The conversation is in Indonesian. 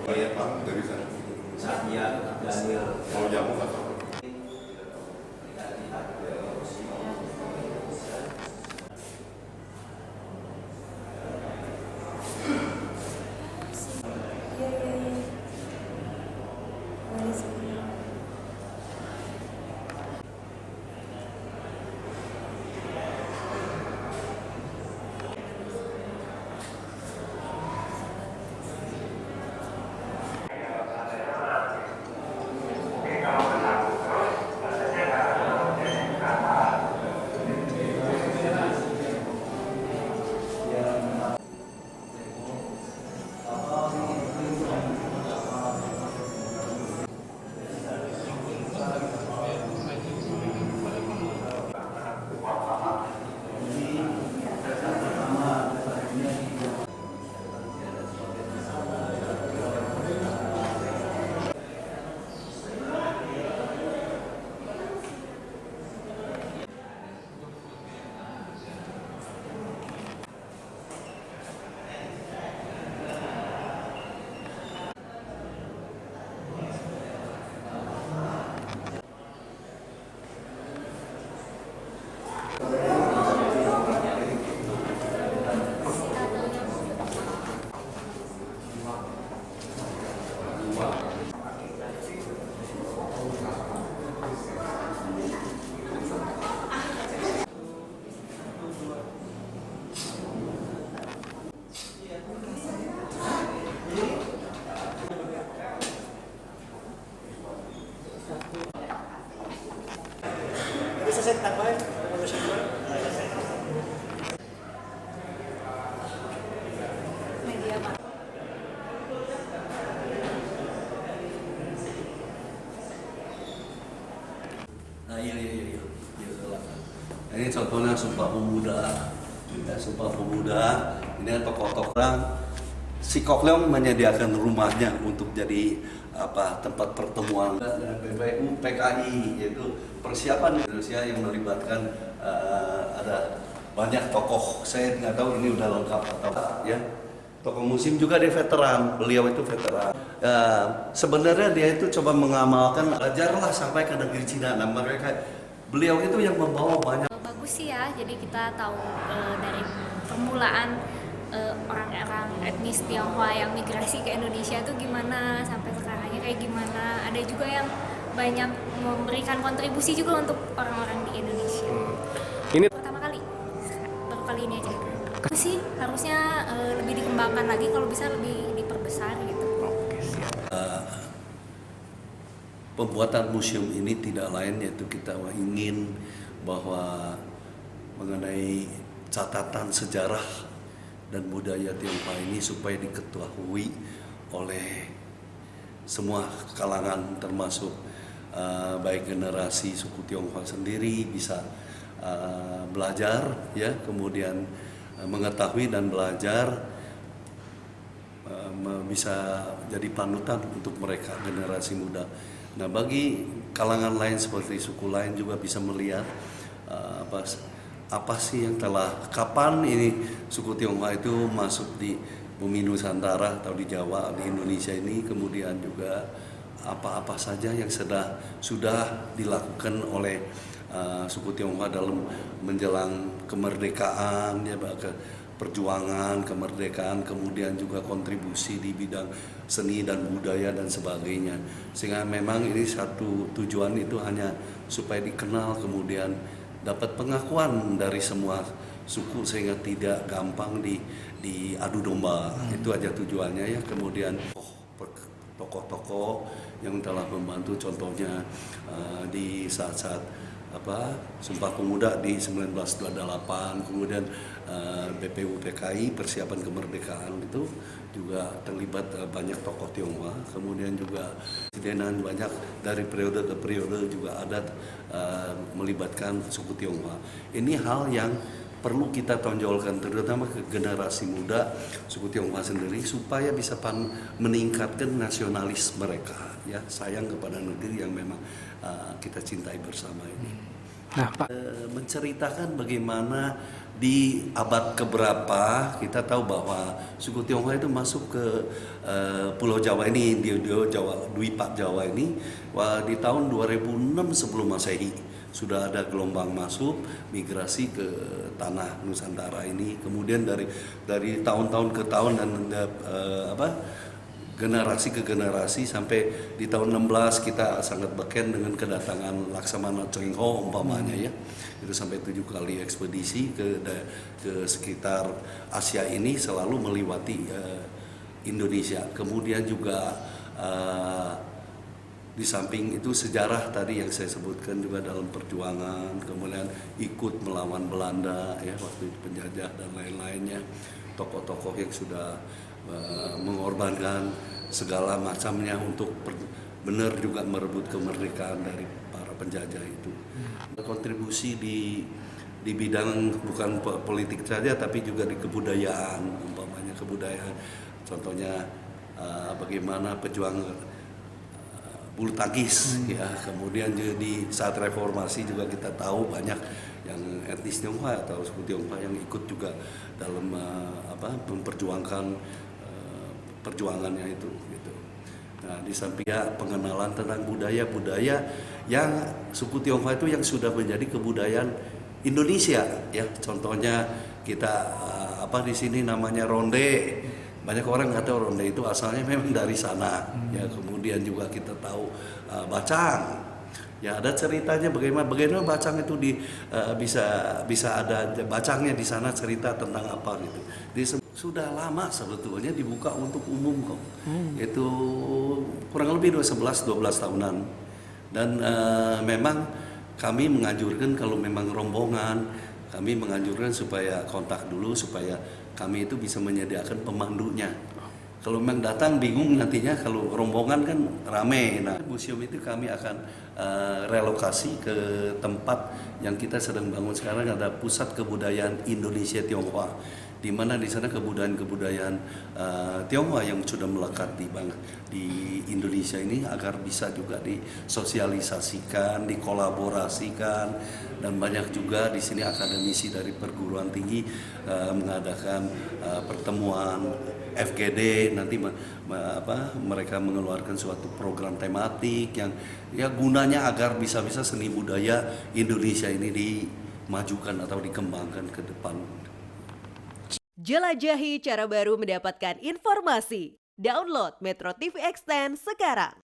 Banyak banget dari sana. Satya, Daniel. Mau jamu atau? Iya, iya, iya. Boleh sih. Bisa saya tambahin informasi dulu? Media Pak. Nah, iya. Ini contohnya Sumpah Pemuda. Ya, Sumpah Pemuda. Ini tokoh-tokoh orang. Si Kokleong menyediakan rumahnya untuk jadi tempat pertemuan dan PPU PKI, yaitu persiapan Indonesia yang melibatkan ada banyak tokoh. Saya nggak tahu ini udah lengkap atau ya. Tokoh musim juga dia veteran, beliau itu veteran. Sebenarnya dia itu coba mengamalkan, ajarlah sampai ke negeri Cina. Nah, beliau itu yang membawa banyak. Bagus sih ya, jadi kita tahu dari permulaan orang-orang etnis Tionghoa yang migrasi ke Indonesia itu gimana, sampai sekarangnya kayak gimana. Ada juga yang banyak memberikan kontribusi juga untuk orang-orang di Indonesia. Ini Pertama kali, baru kali ini aja. Itu sih harusnya lebih dikembangkan lagi, kalau bisa lebih diperbesar gitu. Pembuatan museum ini tidak lain yaitu kita ingin bahwa mengenai catatan sejarah dan budaya Tionghoa ini supaya diketahui oleh semua kalangan, termasuk baik generasi suku Tionghoa sendiri bisa belajar, ya, kemudian mengetahui dan belajar, bisa jadi panutan untuk mereka generasi muda. Nah, bagi kalangan lain seperti suku lain juga bisa melihat apa sih yang kapan ini suku Tionghoa itu masuk di bumi Nusantara atau di Jawa, di Indonesia ini, kemudian juga apa-apa saja yang sudah dilakukan oleh suku Tionghoa dalam menjelang kemerdekaan, ya, perjuangan kemerdekaan, kemudian juga kontribusi di bidang seni dan budaya dan sebagainya. Sehingga memang ini satu tujuan itu hanya supaya dikenal, kemudian dapat pengakuan dari semua suku sehingga tidak gampang diadu domba. Itu aja tujuannya, ya. Kemudian tokoh-tokoh yang telah membantu, contohnya di saat-saat Sumpah Pemuda di 1928, kemudian BPU PKI persiapan kemerdekaan itu juga terlibat banyak tokoh Tionghoa, kemudian juga presidenan banyak dari periode ke periode juga ada melibatkan suku Tionghoa. Ini hal yang perlu kita tonjolkan, terutama ke generasi muda suku Tionghoa sendiri, supaya bisa meningkatkan nasionalis mereka, ya, sayang kepada negeri yang memang kita cintai bersama ini. Nah, Pak, menceritakan bagaimana di abad keberapa kita tahu bahwa suku Tionghoa itu masuk ke Pulau Jawa ini, di Jawa, Dwipa Jawa ini di tahun 2006 sebelum Masehi. Sudah ada gelombang masuk migrasi ke tanah Nusantara ini. Kemudian dari tahun-tahun ke tahun dan generasi ke generasi sampai di tahun 16 kita sangat beken dengan kedatangan Laksamana Cheng-ho umpamanya ya. Itu sampai 7 kali ekspedisi ke sekitar Asia ini selalu melewati Indonesia. Kemudian juga di samping itu sejarah tadi yang saya sebutkan juga dalam perjuangan, kemudian ikut melawan Belanda ya waktu penjajah dan lain-lainnya. Tokoh-tokoh yang sudah mengorbankan segala macamnya untuk benar juga merebut kemerdekaan dari para penjajah itu. Berkontribusi di bidang bukan politik saja tapi juga di kebudayaan, umpamanya kebudayaan. Contohnya bagaimana pejuang bulu tangkis ya. Kemudian juga di saat reformasi juga kita tahu banyak yang etnis Tionghoa atau suku Tionghoa yang ikut juga dalam memperjuangkan perjuangannya itu gitu. Nah, di samping pengenalan tentang budaya-budaya yang suku Tionghoa itu yang sudah menjadi kebudayaan Indonesia ya. Contohnya kita di sini namanya ronde. Banyak orang nggak tahu ronde itu asalnya memang dari sana. Ya, kemudian juga kita tahu bacang. Ya, ada ceritanya bagaimana bacang itu bisa ada bacangnya di sana, cerita tentang apa gitu. Sudah lama sebetulnya dibuka untuk umum kok. Itu kurang lebih 11-12 tahunan. Dan memang kami menganjurkan kalau memang rombongan, kami menganjurkan supaya kontak dulu supaya kami itu bisa menyediakan pemandunya. Kalau memang datang bingung nantinya kalau rombongan kan rame. Nah, museum itu kami akan relokasi ke tempat yang kita sedang bangun sekarang, ada Pusat Kebudayaan Indonesia Tionghoa, di mana di sana kebudayaan Tionghoa yang sudah melekat di Indonesia ini agar bisa juga disosialisasikan, dikolaborasikan, dan banyak juga di sini akademisi dari perguruan tinggi mengadakan pertemuan FGD, nanti mereka mengeluarkan suatu program tematik yang ya gunanya agar bisa-bisa seni budaya Indonesia ini dimajukan atau dikembangkan ke depan. Jelajahi cara baru mendapatkan informasi. Download Metro TV Extend sekarang.